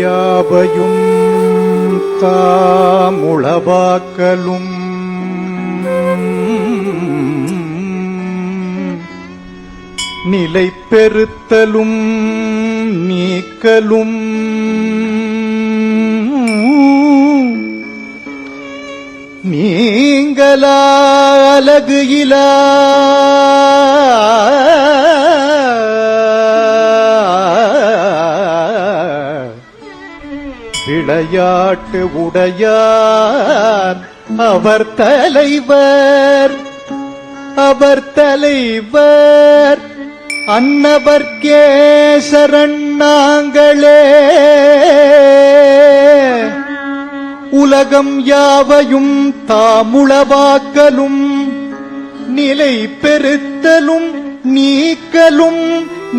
யாவையும் தாமுளவாக்கலும் நிலை பெறுத்தலும் நீக்கலும் நீங்களா அலகு இலா விளையாட்டு உடையார் அவர் தலைவர் அன்னவர்க்கே சரணாங்களே உலகம் யாவையும் தாமுளவாக்கலும் நிலை பெறுத்தலும் நீக்கலும்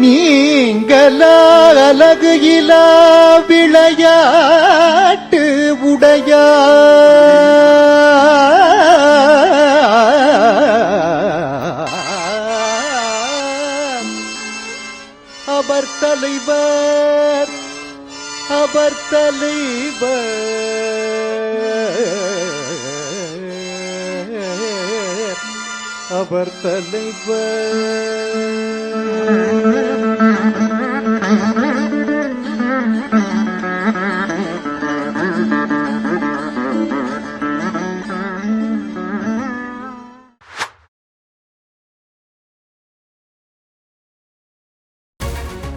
நீங்களா அலகு இலா விளையாட்டு உடையார் அவர் தலைவர் அவர் தலைவர்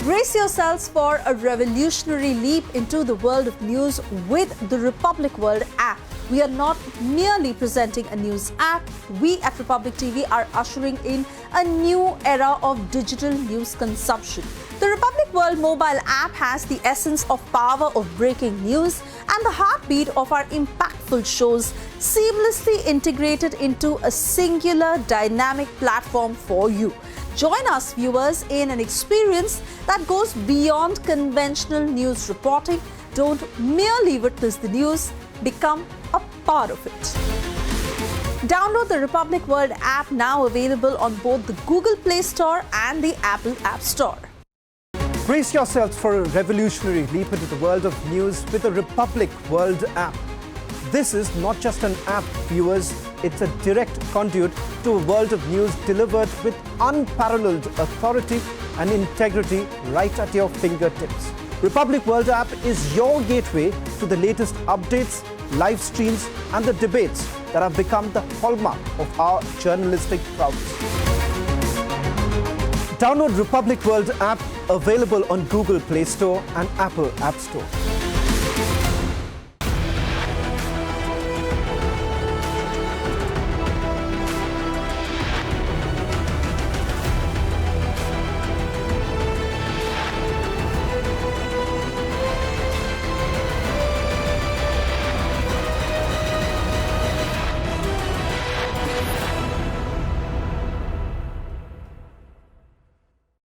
Brace yourselves for a revolutionary leap into the world of news with the Republic World app. We are not merely presenting a news app. We at Republic TV are ushering in a new era of digital news consumption. The Republic World mobile app has the essence of power of breaking news and the heartbeat of our impactful shows seamlessly integrated into a singular dynamic platform for you. Join us, viewers, in an experience that goes beyond conventional news reporting. Don't merely witness the news, become a part of it. Download the Republic World app, now available on both the Google Play Store and the Apple App Store. Brace yourselves for a revolutionary leap into the world of news with the Republic World app. This is not just an app, viewers. It's a direct conduit to a world of news delivered with unparalleled authority and integrity right at your fingertips. Republic World app is your gateway to the latest updates, live streams and the debates that have become the hallmark of our journalistic prowess. Download Republic World app, available on Google Play Store and Apple App Store.